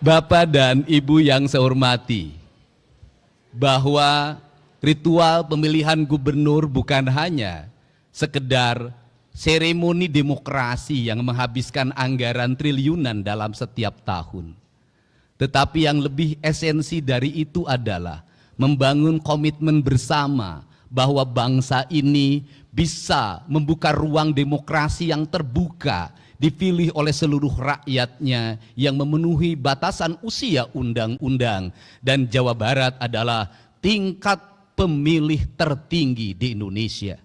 Bapak dan Ibu yang saya hormati, bahwa ritual pemilihan gubernur bukan hanya sekedar seremoni demokrasi yang menghabiskan anggaran triliunan dalam setiap tahun. Tetapi yang lebih esensi dari itu adalah membangun komitmen bersama bahwa bangsa ini bisa membuka ruang demokrasi yang terbuka, dipilih oleh seluruh rakyatnya yang memenuhi batasan usia undang-undang, dan Jawa Barat adalah tingkat pemilih tertinggi di Indonesia.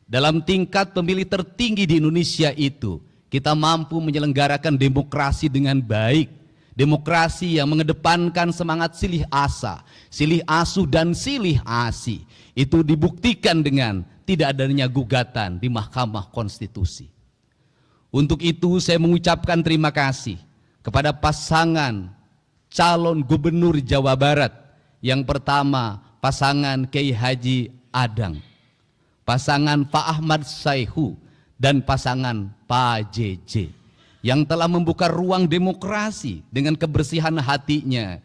Dalam tingkat pemilih tertinggi di Indonesia itu, kita mampu menyelenggarakan demokrasi dengan baik. Demokrasi yang mengedepankan semangat silih asa, silih asuh dan silih asi. Itu dibuktikan dengan tidak adanya gugatan di Mahkamah Konstitusi. Untuk itu saya mengucapkan terima kasih kepada pasangan calon gubernur Jawa Barat. Yang pertama pasangan Kiai Haji Adang, pasangan Pak Ahmad Saihu, dan pasangan Pak JJ, yang telah membuka ruang demokrasi dengan kebersihan hatinya.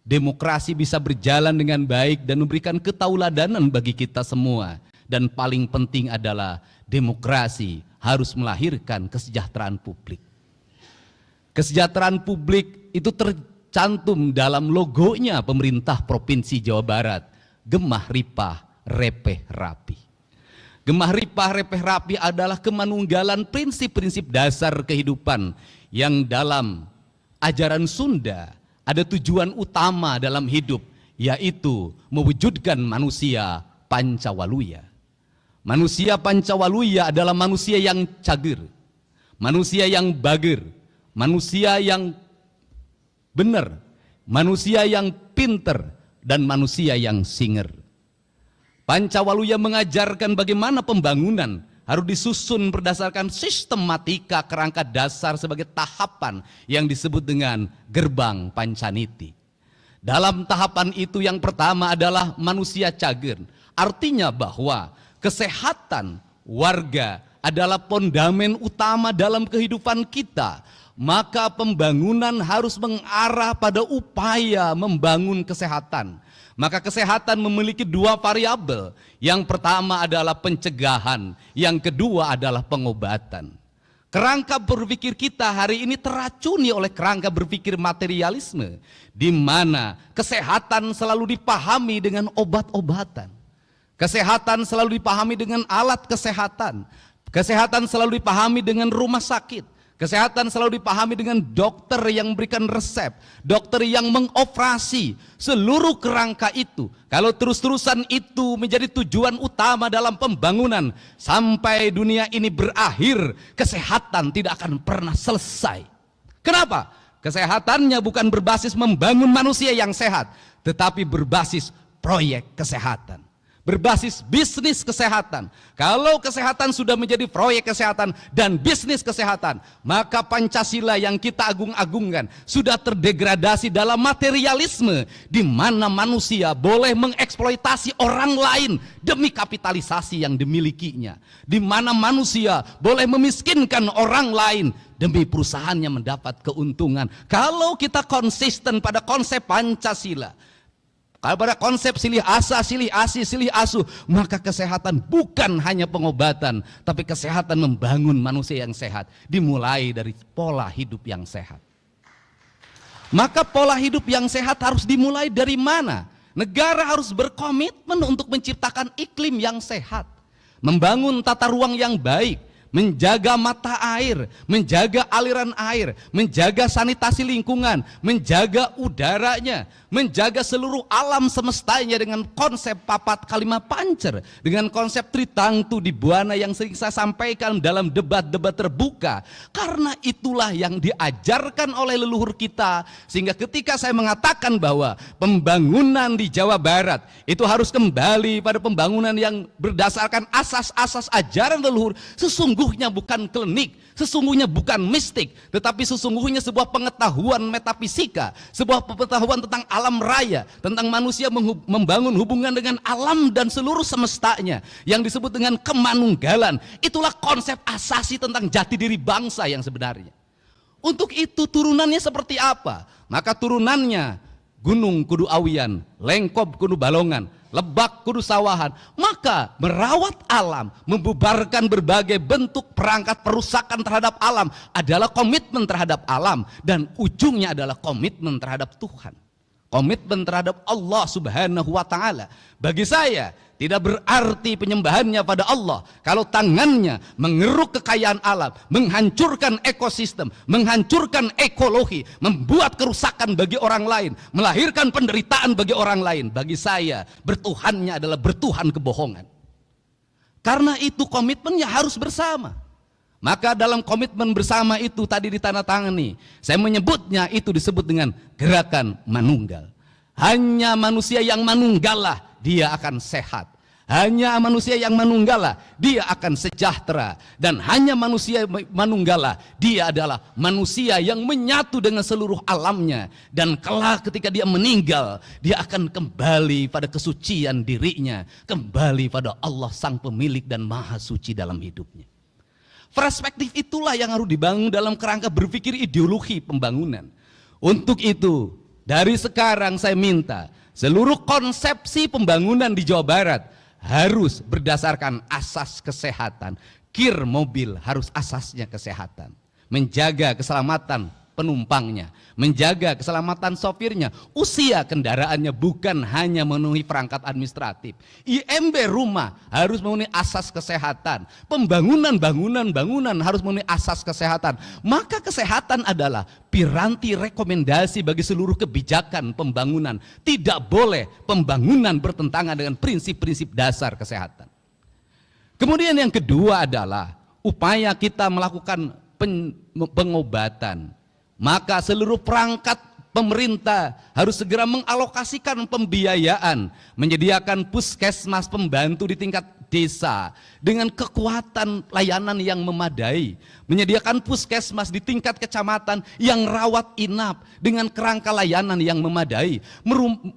Demokrasi bisa berjalan dengan baik dan memberikan ketauladanan bagi kita semua. Dan paling penting adalah demokrasi harus melahirkan kesejahteraan publik. Kesejahteraan publik itu tercantum dalam logonya pemerintah Provinsi Jawa Barat, Gemah Ripah Repeh Rapi. Gemah Ripah Repeh Rapi adalah kemanunggalan prinsip-prinsip dasar kehidupan yang dalam ajaran Sunda ada tujuan utama dalam hidup, yaitu mewujudkan manusia Pancawaluya. Manusia Pancawaluya adalah manusia yang cager, manusia yang bager, manusia yang benar, manusia yang pinter, dan manusia yang singer. Pancawaluya mengajarkan bagaimana pembangunan harus disusun berdasarkan sistematika kerangka dasar sebagai tahapan yang disebut dengan gerbang Pancaniti. Dalam tahapan itu yang pertama adalah manusia cager, artinya bahwa kesehatan warga adalah fondamen utama dalam kehidupan kita. Maka pembangunan harus mengarah pada upaya membangun kesehatan. Maka kesehatan memiliki dua variabel. Yang pertama adalah pencegahan, yang kedua adalah pengobatan. Kerangka berpikir kita hari ini teracuni oleh kerangka berpikir materialisme, di mana kesehatan selalu dipahami dengan obat-obatan. Kesehatan selalu dipahami dengan alat kesehatan. Kesehatan selalu dipahami dengan rumah sakit. Kesehatan selalu dipahami dengan dokter yang memberikan resep, dokter yang mengoperasi. Seluruh kerangka itu, kalau terus-terusan itu menjadi tujuan utama dalam pembangunan, sampai dunia ini berakhir, kesehatan tidak akan pernah selesai. Kenapa? Kesehatannya bukan berbasis membangun manusia yang sehat, tetapi berbasis proyek kesehatan, berbasis bisnis kesehatan. Kalau kesehatan sudah menjadi proyek kesehatan dan bisnis kesehatan, maka Pancasila yang kita agung-agungkan sudah terdegradasi dalam materialisme, di mana manusia boleh mengeksploitasi orang lain demi kapitalisasi yang dimilikinya, di mana manusia boleh memiskinkan orang lain demi perusahaannya mendapat keuntungan. Kalau kita konsisten pada konsep Pancasila, kalau pada konsep silih asa, silih asi, silih asuh, maka kesehatan bukan hanya pengobatan, tapi kesehatan membangun manusia yang sehat, dimulai dari pola hidup yang sehat. Maka pola hidup yang sehat harus dimulai dari mana? Negara harus berkomitmen untuk menciptakan iklim yang sehat, membangun tata ruang yang baik, menjaga mata air, menjaga aliran air, menjaga sanitasi lingkungan, menjaga udaranya, menjaga seluruh alam semestanya dengan konsep papat kalimat pancer, dengan konsep tritangtu di buana yang sering saya sampaikan dalam debat-debat terbuka. Karena itulah yang diajarkan oleh leluhur kita, sehingga ketika saya mengatakan bahwa pembangunan di Jawa Barat itu harus kembali pada pembangunan yang berdasarkan asas-asas ajaran leluhur, sesungguhnya bukan klinik, sesungguhnya bukan mistik, tetapi sesungguhnya sebuah pengetahuan metafisika, sebuah pengetahuan tentang alam raya, tentang manusia membangun hubungan dengan alam dan seluruh semestanya, yang disebut dengan kemanunggalan. Itulah konsep asasi tentang jati diri bangsa yang sebenarnya. Untuk itu turunannya seperti apa? Maka turunannya gunung kudu awian, lengkop kudu balongan, lebak kudu sawahan. Maka merawat alam, membubarkan berbagai bentuk perangkat perusakan terhadap alam adalah komitmen terhadap alam, dan ujungnya adalah komitmen terhadap Tuhan. Komitmen terhadap Allah Subhanahu wa Ta'ala. Bagi saya, tidak berarti penyembahannya pada Allah kalau tangannya mengeruk kekayaan alam, menghancurkan ekosistem, menghancurkan ekologi, membuat kerusakan bagi orang lain, melahirkan penderitaan bagi orang lain. Bagi saya, bertuhannya adalah bertuhan kebohongan. Karena itu komitmennya harus bersama. Maka dalam komitmen bersama itu tadi ditandatangani, saya menyebutnya itu disebut dengan gerakan manunggal. Hanya manusia yang manunggalah dia akan sehat. Hanya manusia yang manunggalah dia akan sejahtera. Dan hanya manusia manunggalah dia adalah manusia yang menyatu dengan seluruh alamnya. Dan kelak ketika dia meninggal, dia akan kembali pada kesucian dirinya, kembali pada Allah sang pemilik dan maha suci dalam hidupnya. Perspektif itulah yang harus dibangun dalam kerangka berpikir ideologi pembangunan. Untuk itu, dari sekarang saya minta seluruh konsepsi pembangunan di Jawa Barat harus berdasarkan asas kesehatan. Kir mobil harus asasnya kesehatan. Menjaga keselamatan penumpangnya, menjaga keselamatan sopirnya, usia kendaraannya bukan hanya memenuhi perangkat administratif. IMB rumah harus memenuhi asas kesehatan. Pembangunan bangunan harus memenuhi asas kesehatan. Maka kesehatan adalah piranti rekomendasi bagi seluruh kebijakan pembangunan. Tidak boleh pembangunan bertentangan dengan prinsip-prinsip dasar kesehatan. Kemudian yang kedua adalah upaya kita melakukan pengobatan. Maka seluruh perangkat pemerintah harus segera mengalokasikan pembiayaan, menyediakan puskesmas pembantu di tingkat desa dengan kekuatan layanan yang memadai, menyediakan puskesmas di tingkat kecamatan yang rawat inap dengan kerangka layanan yang memadai,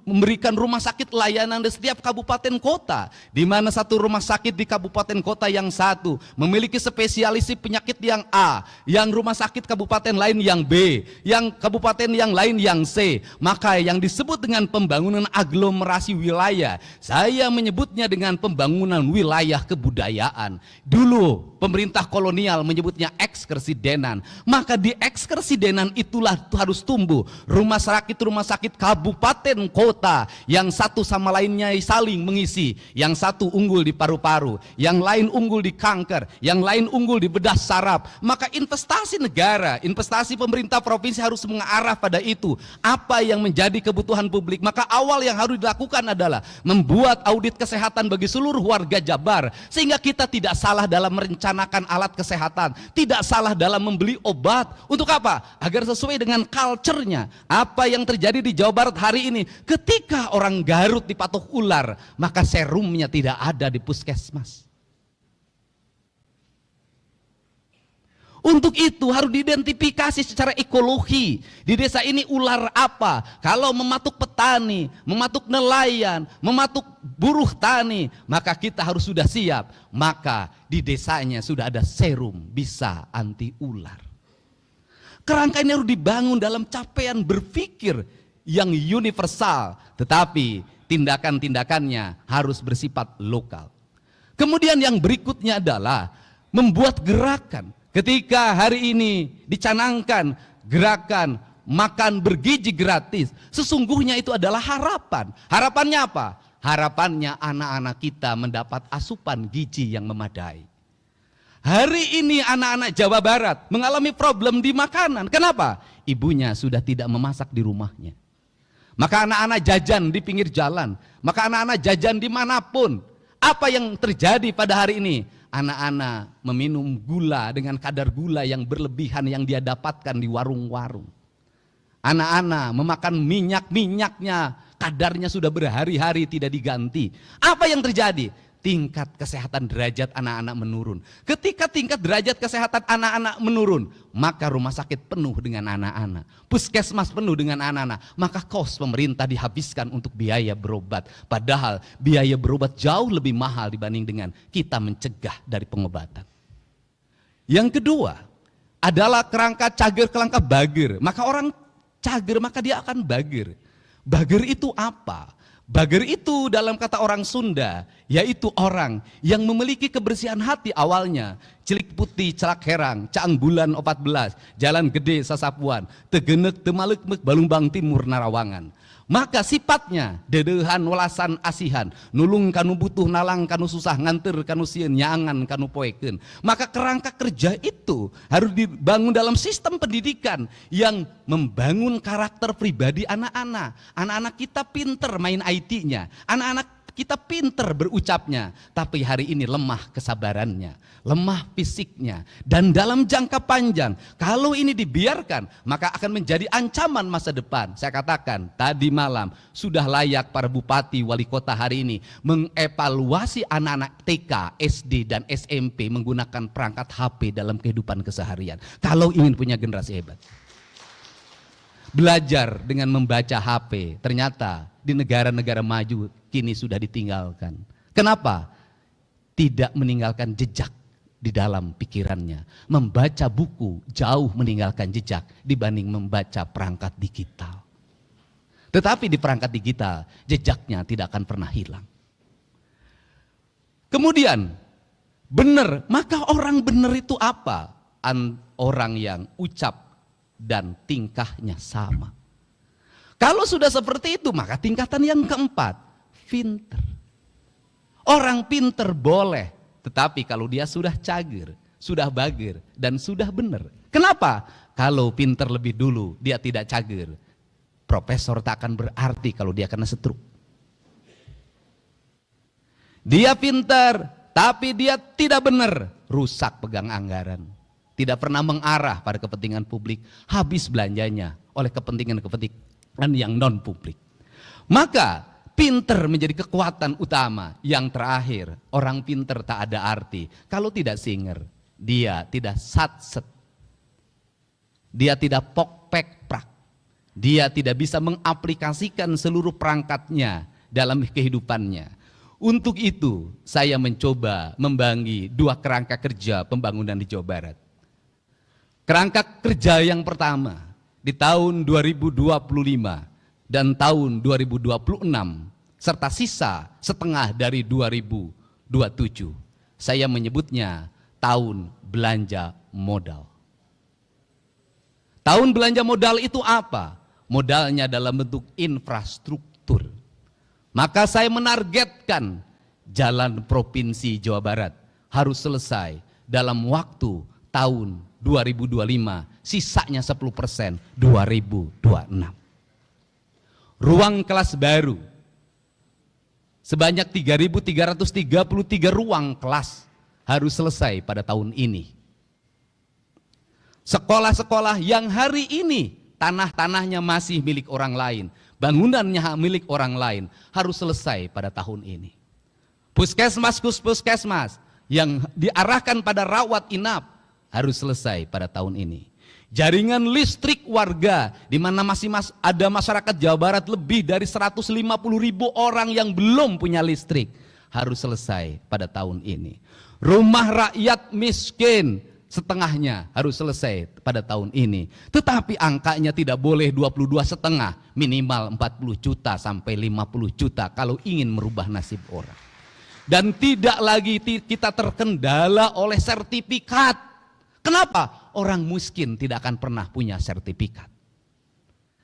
memberikan rumah sakit layanan di setiap kabupaten kota, di mana satu rumah sakit di kabupaten kota yang satu memiliki spesialisi penyakit yang A, yang rumah sakit kabupaten lain yang B, yang kabupaten yang lain yang C. Maka yang disebut dengan pembangunan aglomerasi wilayah, saya menyebutnya dengan pembangunan wilayah kebudayaan. Dulu pemerintah kolonial menyebutnya ekskresidenan. Maka di ekskresidenan itulah harus tumbuh rumah sakit kabupaten kota yang satu sama lainnya saling mengisi. Yang satu unggul di paru-paru, yang lain unggul di kanker, yang lain unggul di bedah saraf. Maka investasi negara, investasi pemerintah provinsi harus mengarah pada itu. Apa yang menjadi kebutuhan publik? Maka awal yang harus dilakukan adalah membuat audit kesehatan bagi seluruh warga Jabar, sehingga kita tidak salah dalam merencanakan alat kesehatan, tidak salah dalam membeli obat. Untuk apa? Agar sesuai dengan culture-nya. Apa yang terjadi di Jawa Barat hari ini, ketika orang Garut dipatok ular, maka serumnya tidak ada di puskesmas. Untuk itu harus diidentifikasi secara ekologi. Di desa ini ular apa? Kalau mematuk petani, mematuk nelayan, mematuk buruh tani, maka kita harus sudah siap. Maka di desanya sudah ada serum bisa anti ular. Kerangka ini harus dibangun dalam capaian berpikir yang universal, tetapi tindakan-tindakannya harus bersifat lokal. Kemudian yang berikutnya adalah membuat gerakan. Ketika hari ini dicanangkan gerakan makan bergizi gratis, sesungguhnya itu adalah harapan. Harapannya apa? Harapannya anak-anak kita mendapat asupan gizi yang memadai. Hari ini anak-anak Jawa Barat mengalami problem di makanan. Kenapa? Ibunya sudah tidak memasak di rumahnya. Maka anak-anak jajan di pinggir jalan. Maka anak-anak jajan dimanapun. Apa yang terjadi pada hari ini? Anak-anak meminum gula dengan kadar gula yang berlebihan yang dia dapatkan di warung-warung. Anak-anak memakan minyak-minyaknya, kadarnya sudah berhari-hari tidak diganti. Apa yang terjadi? Tingkat kesehatan derajat anak-anak menurun. Ketika tingkat derajat kesehatan anak-anak menurun, maka rumah sakit penuh dengan anak-anak, puskesmas penuh dengan anak-anak, maka kos pemerintah dihabiskan untuk biaya berobat. Padahal biaya berobat jauh lebih mahal dibanding dengan kita mencegah dari pengobatan. Yang kedua, adalah kerangka cager, kerangka bager. Maka orang cager, maka dia akan bager. Bager itu apa? Bager itu dalam kata orang Sunda, yaitu orang yang memiliki kebersihan hati awalnya. Cilik putih, celak herang, caang bulan 14, jalan gede sasapuan, tegenek temalekmek balumbang timur narawangan. Maka sifatnya dedehan welasan asihan, nulung kanu butuh nalang kanu susah nganter kanu sieun nyaangan kanu poeken. Maka kerangka kerja itu harus dibangun dalam sistem pendidikan yang membangun karakter pribadi anak-anak. Anak-anak kita pinter main IT-nya, anak-anak kita pinter berucapnya, tapi hari ini lemah kesabarannya, lemah fisiknya. Dan dalam jangka panjang, kalau ini dibiarkan, maka akan menjadi ancaman masa depan. Saya katakan, tadi malam sudah layak para bupati, wali kota hari ini mengevaluasi anak-anak TK, SD, dan SMP menggunakan perangkat HP dalam kehidupan keseharian. Kalau ingin punya generasi hebat. Belajar dengan membaca HP, ternyata di negara-negara maju kini sudah ditinggalkan. Kenapa? Tidak meninggalkan jejak di dalam pikirannya. Membaca buku jauh meninggalkan jejak dibanding membaca perangkat digital. Tetapi di perangkat digital jejaknya tidak akan pernah hilang. Kemudian benar, maka orang benar itu apa? Orang yang ucap dan tingkahnya sama. Kalau sudah seperti itu, maka tingkatan yang keempat, pinter. Orang pinter boleh, tetapi kalau dia sudah cager, sudah bager, dan sudah benar. Kenapa? Kalau pinter lebih dulu, dia tidak cager. Profesor tak akan berarti kalau dia kena stroke. Dia pinter, tapi dia tidak benar, rusak pegang anggaran. Tidak pernah mengarah pada kepentingan publik, habis belanjanya oleh kepentingan yang non publik. Maka pinter menjadi kekuatan utama. Yang terakhir, orang pinter tak ada arti kalau tidak singer, dia tidak satset, dia tidak pok pek prak, dia tidak bisa mengaplikasikan seluruh perangkatnya dalam kehidupannya. Untuk itu saya mencoba membangun dua kerangka kerja pembangunan di Jawa Barat. Kerangka kerja yang pertama di tahun 2025 dan tahun 2026 serta sisa setengah dari 2027. Saya menyebutnya tahun belanja modal. Tahun belanja modal itu apa? Modalnya dalam bentuk infrastruktur. Maka saya menargetkan jalan provinsi Jawa Barat harus selesai dalam waktu tahun 2025, sisanya 10% 2026. Ruang kelas baru sebanyak 3.333 ruang kelas harus selesai pada tahun ini. Sekolah-sekolah yang hari ini tanah-tanahnya masih milik orang lain, bangunannya milik orang lain, harus selesai pada tahun ini. Puskesmas yang diarahkan pada rawat inap harus selesai pada tahun ini. Jaringan listrik warga, di mana masih ada masyarakat Jawa Barat lebih dari 150.000 orang yang belum punya listrik, harus selesai pada tahun ini. Rumah rakyat miskin setengahnya harus selesai pada tahun ini. Tetapi angkanya tidak boleh 22,5, minimal 40 juta sampai 50 juta kalau ingin merubah nasib orang. Dan tidak lagi kita terkendala oleh sertifikat. Kenapa? Orang miskin tidak akan pernah punya sertifikat.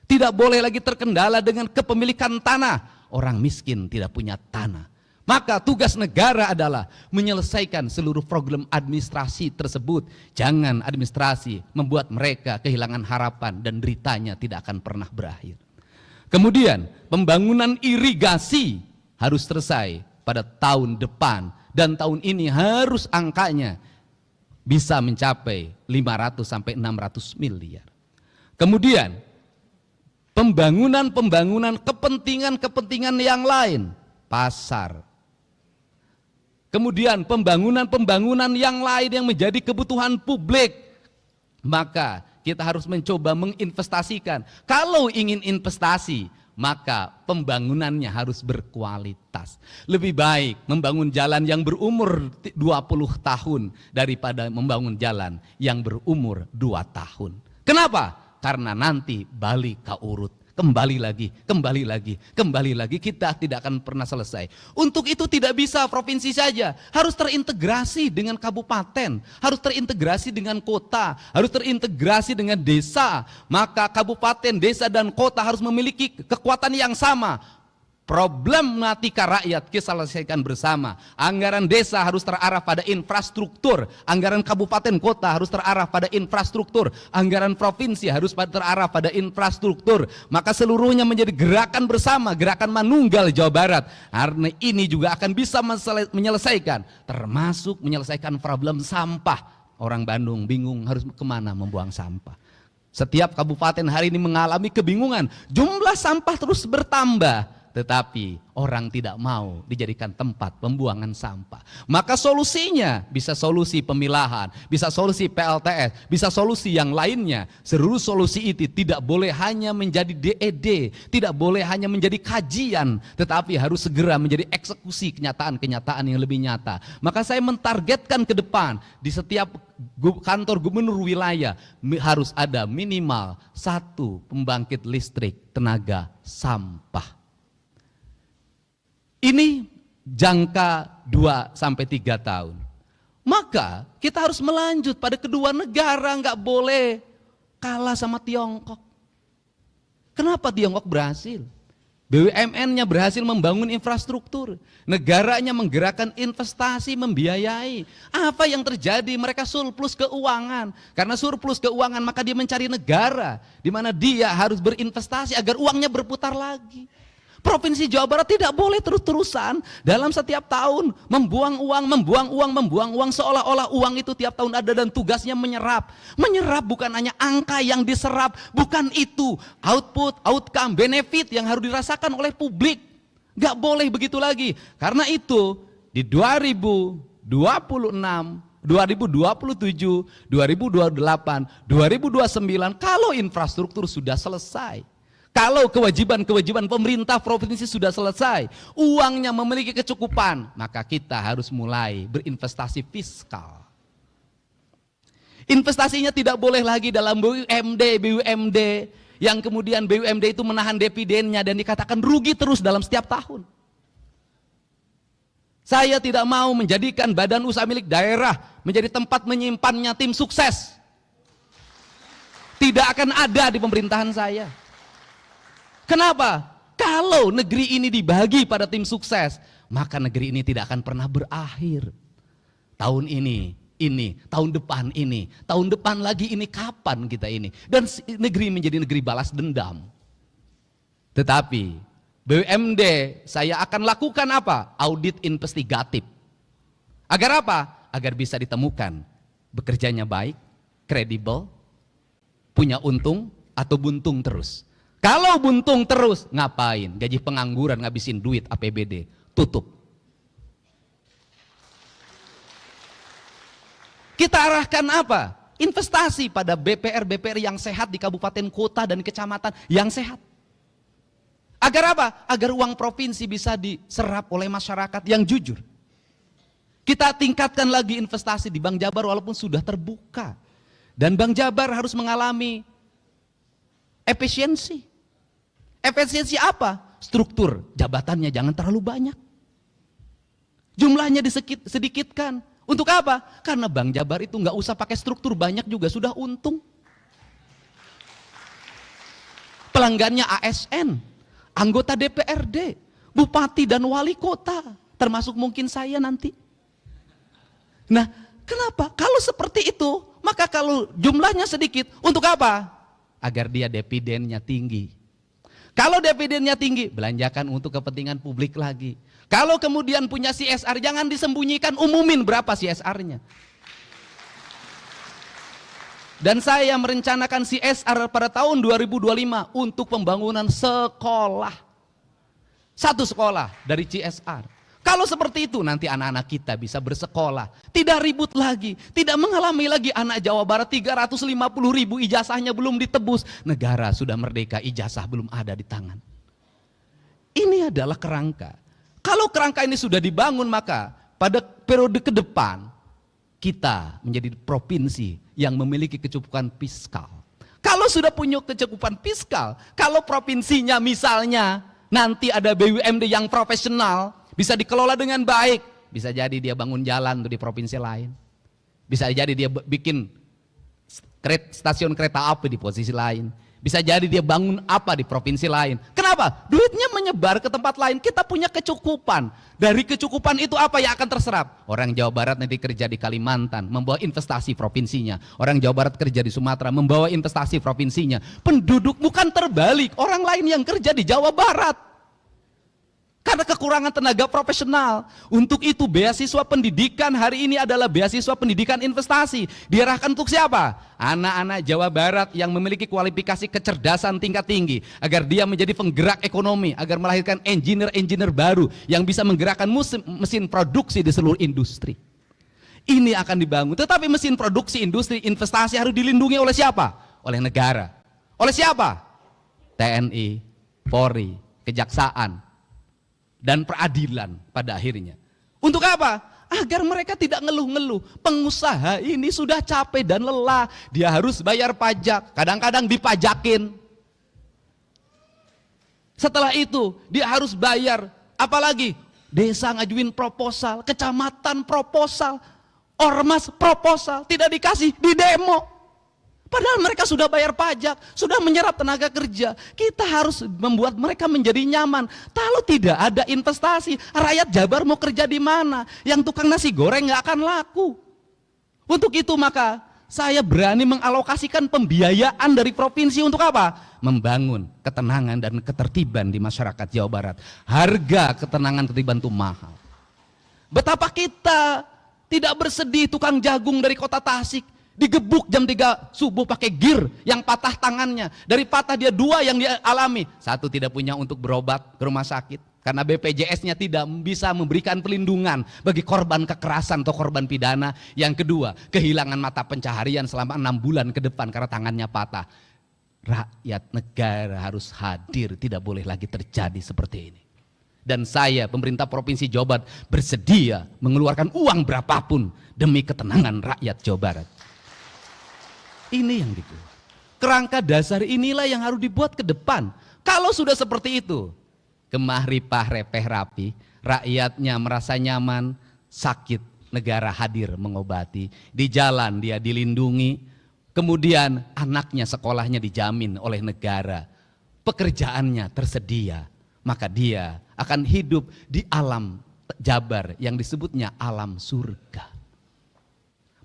Tidak boleh lagi terkendala dengan kepemilikan tanah. Orang miskin tidak punya tanah. Maka tugas negara adalah menyelesaikan seluruh program administrasi tersebut. Jangan administrasi membuat mereka kehilangan harapan dan deritanya tidak akan pernah berakhir. Kemudian pembangunan irigasi harus selesai pada tahun depan. Dan tahun ini harus angkanya bisa mencapai 500 sampai 600 miliar. Kemudian pembangunan kepentingan yang lain, pasar. Kemudian pembangunan yang lain yang menjadi kebutuhan publik. Maka kita harus mencoba menginvestasikan. Kalau ingin investasi, maka pembangunannya harus berkualitas. Lebih baik membangun jalan yang berumur 20 tahun daripada membangun jalan yang berumur 2 tahun. Kenapa? Karena nanti balik ke urut. Kembali lagi, kita tidak akan pernah selesai. Untuk itu tidak bisa provinsi saja, harus terintegrasi dengan kabupaten, harus terintegrasi dengan kota, harus terintegrasi dengan desa. Maka kabupaten, desa, dan kota harus memiliki kekuatan yang sama. Problematika rakyat kita selesaikan bersama. Anggaran desa harus terarah pada infrastruktur, anggaran kabupaten kota harus terarah pada infrastruktur, anggaran provinsi harus terarah pada infrastruktur. Maka seluruhnya menjadi gerakan bersama, gerakan Manunggal Jawa Barat. Karena ini juga akan bisa menyelesaikan, termasuk menyelesaikan problem sampah. Orang Bandung bingung harus kemana membuang sampah. Setiap kabupaten hari ini mengalami kebingungan, jumlah sampah terus bertambah. Tetapi orang tidak mau dijadikan tempat pembuangan sampah. Maka solusinya bisa solusi pemilahan, bisa solusi PLTS, bisa solusi yang lainnya. Seluruh solusi itu tidak boleh hanya menjadi DED, tidak boleh hanya menjadi kajian, tetapi harus segera menjadi eksekusi kenyataan-kenyataan yang lebih nyata. Maka saya mentargetkan ke depan di setiap kantor gubernur wilayah harus ada minimal 1 pembangkit listrik tenaga sampah. Ini jangka 2-3 tahun. Maka kita harus melanjut pada kedua negara, nggak boleh kalah sama Tiongkok. Kenapa Tiongkok berhasil? BUMN-nya berhasil membangun infrastruktur, negaranya menggerakkan investasi, membiayai. Apa yang terjadi? Mereka surplus keuangan. Karena surplus keuangan maka dia mencari negara di mana dia harus berinvestasi agar uangnya berputar lagi. Provinsi Jawa Barat tidak boleh terus-terusan dalam setiap tahun membuang uang seolah-olah uang itu tiap tahun ada dan tugasnya menyerap. Menyerap bukan hanya angka yang diserap, bukan itu. Output, outcome, benefit yang harus dirasakan oleh publik. Gak boleh begitu lagi. Karena itu di 2026, 2027, 2028, 2029 kalau infrastruktur sudah selesai, kalau kewajiban-kewajiban pemerintah provinsi sudah selesai, uangnya memiliki kecukupan, maka kita harus mulai berinvestasi fiskal. Investasinya tidak boleh lagi dalam BUMD yang kemudian BUMD itu menahan dividennya dan dikatakan rugi terus dalam setiap tahun. Saya tidak mau menjadikan badan usaha milik daerah menjadi tempat menyimpannya tim sukses. Tidak akan ada di pemerintahan saya. Kenapa? Kalau negeri ini dibagi pada tim sukses, maka negeri ini tidak akan pernah berakhir. Tahun ini, tahun depan lagi ini, kapan kita ini? Dan negeri menjadi negeri balas dendam. Tetapi BUMD saya akan lakukan apa? Audit investigatif. Agar apa? Agar bisa ditemukan bekerjanya baik, kredibel, punya untung atau buntung terus. Kalau buntung terus, ngapain? Gaji pengangguran, ngabisin duit APBD, tutup. Kita arahkan apa? Investasi pada BPR yang sehat di kabupaten, kota, dan kecamatan yang sehat. Agar apa? Agar uang provinsi bisa diserap oleh masyarakat yang jujur. Kita tingkatkan lagi investasi di Bank Jabar walaupun sudah terbuka. Dan Bank Jabar harus mengalami efisiensi. Efisiensi apa? Struktur jabatannya jangan terlalu banyak. Jumlahnya sedikitkan. Untuk apa? Karena Bank Jabar itu nggak usah pakai struktur banyak juga sudah untung. Pelanggannya ASN, anggota DPRD, bupati dan wali kota, termasuk mungkin saya nanti. Nah, kenapa? Kalau seperti itu, maka kalau jumlahnya sedikit, untuk apa? Agar dia dividennya tinggi. Kalau dividennya tinggi, belanjakan untuk kepentingan publik lagi. Kalau kemudian punya CSR, jangan disembunyikan, umumin berapa CSR-nya. Dan saya merencanakan CSR pada tahun 2025 untuk pembangunan sekolah. 1 sekolah dari CSR. Kalau seperti itu nanti anak-anak kita bisa bersekolah, tidak ribut lagi, tidak mengalami lagi anak Jawa Barat 350.000 ijazahnya belum ditebus. Negara sudah merdeka, ijazah belum ada di tangan. Ini adalah kerangka. Kalau kerangka ini sudah dibangun, maka pada periode ke depan kita menjadi provinsi yang memiliki kecukupan fiskal. Kalau sudah punya kecukupan fiskal, kalau provinsinya misalnya nanti ada BUMD yang profesional, bisa dikelola dengan baik, bisa jadi dia bangun jalan tuh di provinsi lain. Bisa jadi dia bikin stasiun kereta api di posisi lain. Bisa jadi dia bangun apa di provinsi lain. Kenapa? Duitnya menyebar ke tempat lain. Kita punya kecukupan. Dari kecukupan itu apa yang akan terserap? Orang Jawa Barat nanti kerja di Kalimantan, membawa investasi provinsinya. Orang Jawa Barat kerja di Sumatera, membawa investasi provinsinya. Penduduk bukan terbalik. Orang lain yang kerja di Jawa Barat. Karena kekurangan tenaga profesional. Untuk itu beasiswa pendidikan hari ini adalah beasiswa pendidikan investasi. Diarahkan untuk siapa? Anak-anak Jawa Barat yang memiliki kualifikasi kecerdasan tingkat tinggi. Agar dia menjadi penggerak ekonomi. Agar melahirkan engineer-engineer baru yang bisa menggerakkan mesin produksi di seluruh industri. Ini akan dibangun. Tetapi mesin produksi, industri, investasi harus dilindungi oleh siapa? Oleh negara. Oleh siapa? TNI, Polri, Kejaksaan, dan peradilan pada akhirnya. Untuk apa? Agar mereka tidak ngeluh-ngeluh. Pengusaha ini sudah capek dan lelah. Dia harus bayar pajak. Kadang-kadang dipajakin. Setelah itu dia harus bayar. Apalagi desa ngajuin proposal, kecamatan proposal, ormas proposal, tidak dikasih, di demo. Padahal mereka sudah bayar pajak, sudah menyerap tenaga kerja. Kita harus membuat mereka menjadi nyaman. Kalau tidak ada investasi, rakyat Jabar mau kerja di mana? Yang tukang nasi goreng nggak akan laku. Untuk itu maka saya berani mengalokasikan pembiayaan dari provinsi untuk apa? Membangun ketenangan dan ketertiban di masyarakat Jawa Barat. Harga ketenangan ketertiban itu mahal. Betapa kita tidak bersedih tukang jagung dari kota Tasik digebuk jam 3 subuh pakai gear yang patah tangannya. Dari patah dia 2 yang dia alami. 1 tidak punya untuk berobat ke rumah sakit karena BPJS-nya tidak bisa memberikan perlindungan bagi korban kekerasan atau korban pidana. Yang kedua, kehilangan mata pencaharian selama 6 bulan ke depan karena tangannya patah. Rakyat negara harus hadir, tidak boleh lagi terjadi seperti ini. Dan saya, pemerintah Provinsi Jawa Barat, bersedia mengeluarkan uang berapapun demi ketenangan rakyat Jawa Barat. Ini yang dikeluarkan. Kerangka dasar inilah yang harus dibuat ke depan. Kalau sudah seperti itu, gemah ripah repeh rapi, rakyatnya merasa nyaman, sakit negara hadir mengobati, di jalan dia dilindungi, kemudian anaknya sekolahnya dijamin oleh negara, pekerjaannya tersedia, maka dia akan hidup di alam Jabar yang disebutnya alam surga.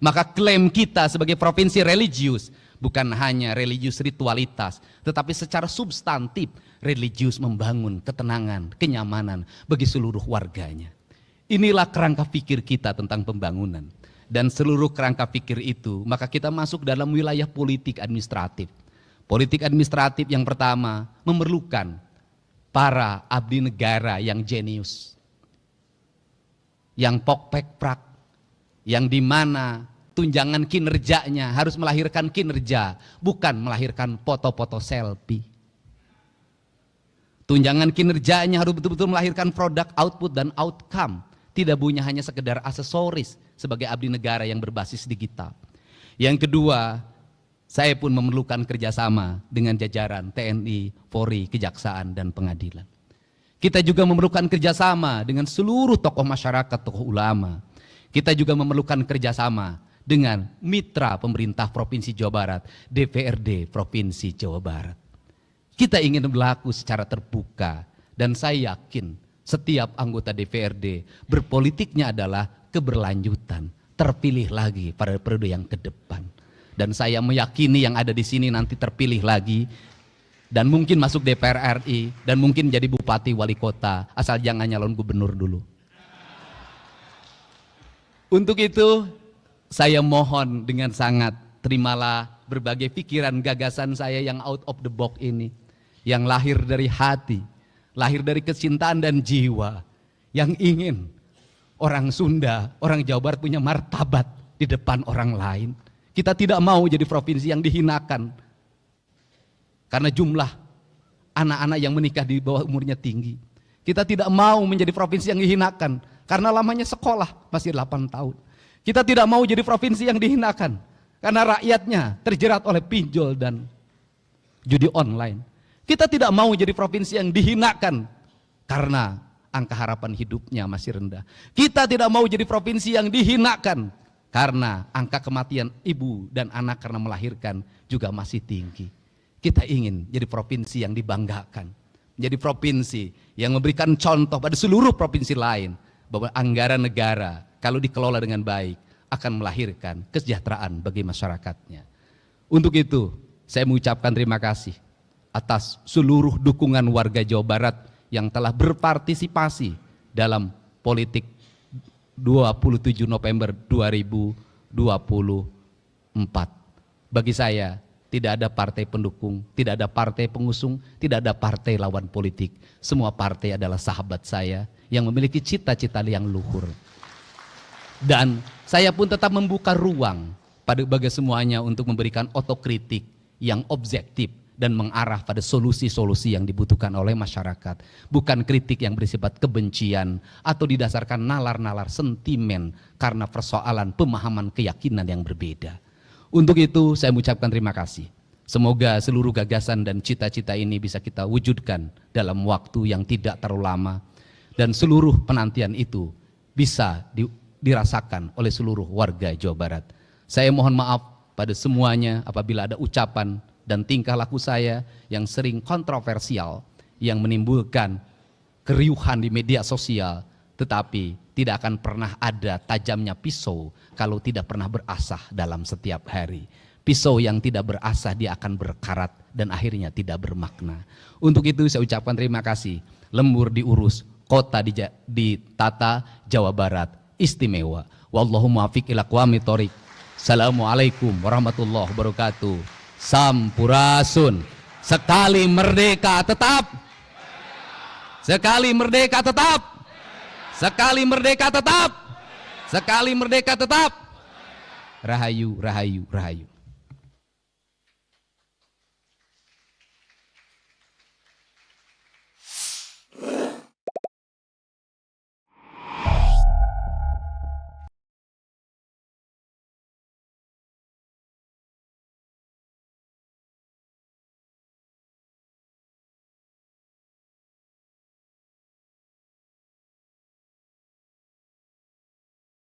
Maka klaim kita sebagai provinsi religius bukan hanya religius ritualitas, tetapi secara substantif religius membangun ketenangan, kenyamanan bagi seluruh warganya. Inilah kerangka pikir kita tentang pembangunan. Dan seluruh kerangka pikir itu, maka kita masuk dalam wilayah politik administratif. Politik administratif yang pertama memerlukan para abdi negara yang jenius, yang pok-pek-prak, yang dimana tunjangan kinerjanya harus melahirkan kinerja, bukan melahirkan foto-foto selfie. Tunjangan kinerjanya harus betul-betul melahirkan produk, output, dan outcome. Tidak punya hanya sekedar aksesoris sebagai abdi negara yang berbasis digital. Yang kedua, saya pun memerlukan kerjasama dengan jajaran TNI, Polri, Kejaksaan, dan Pengadilan. Kita juga memerlukan kerjasama dengan seluruh tokoh masyarakat, tokoh ulama. Kita juga memerlukan kerjasama dengan mitra pemerintah Provinsi Jawa Barat, DPRD Provinsi Jawa Barat. Kita ingin berlaku secara terbuka dan saya yakin setiap anggota DPRD berpolitiknya adalah keberlanjutan, terpilih lagi pada periode yang ke depan. Dan saya meyakini yang ada di sini nanti terpilih lagi dan mungkin masuk DPR RI dan mungkin jadi bupati wali kota asal jangan nyalon gubernur dulu. Untuk itu saya mohon dengan sangat terimalah berbagai pikiran gagasan saya yang out of the box ini, yang lahir dari hati, lahir dari kecintaan dan jiwa, yang ingin orang Sunda, orang Jawa Barat punya martabat di depan orang lain. Kita tidak mau jadi provinsi yang dihinakan karena jumlah anak-anak yang menikah di bawah umurnya tinggi. Kita tidak mau menjadi provinsi yang dihinakan karena lamanya sekolah masih 8 tahun. Kita tidak mau jadi provinsi yang dihinakan karena rakyatnya terjerat oleh pinjol dan judi online. Kita tidak mau jadi provinsi yang dihinakan karena angka harapan hidupnya masih rendah. Kita tidak mau jadi provinsi yang dihinakan karena angka kematian ibu dan anak karena melahirkan juga masih tinggi. Kita ingin jadi provinsi yang dibanggakan, menjadi provinsi yang memberikan contoh pada seluruh provinsi lain bahwa anggaran negara kalau dikelola dengan baik akan melahirkan kesejahteraan bagi masyarakatnya. Untuk itu saya mengucapkan terima kasih atas seluruh dukungan warga Jawa Barat yang telah berpartisipasi dalam politik 27 November 2024. Bagi saya tidak ada partai pendukung, tidak ada partai pengusung, tidak ada partai lawan politik. Semua partai adalah sahabat saya yang memiliki cita-cita yang luhur. Dan saya pun tetap membuka ruang bagi semuanya untuk memberikan otokritik yang objektif dan mengarah pada solusi-solusi yang dibutuhkan oleh masyarakat. Bukan kritik yang bersifat kebencian atau didasarkan nalar-nalar sentimen karena persoalan pemahaman keyakinan yang berbeda. Untuk itu saya mengucapkan terima kasih. Semoga seluruh gagasan dan cita-cita ini bisa kita wujudkan dalam waktu yang tidak terlalu lama. Dan seluruh penantian itu bisa dirasakan oleh seluruh warga Jawa Barat. Saya mohon maaf pada semuanya apabila ada ucapan dan tingkah laku saya yang sering kontroversial, yang menimbulkan keriuhan di media sosial, tetapi tidak akan pernah ada tajamnya pisau kalau tidak pernah berasah dalam setiap hari. Pisau yang tidak berasah dia akan berkarat dan akhirnya tidak bermakna. Untuk itu saya ucapkan terima kasih. Lembur diurus, kota ditata, Jawa Barat istimewa. Wallahu muwaffiq ila aqwamit thoriq. Assalamualaikum warahmatullahi wabarakatuh. Sampurasun. Sekali merdeka tetap. Sekali merdeka tetap. Sekali merdeka tetap. Sekali merdeka tetap. Rahayu, rahayu, rahayu.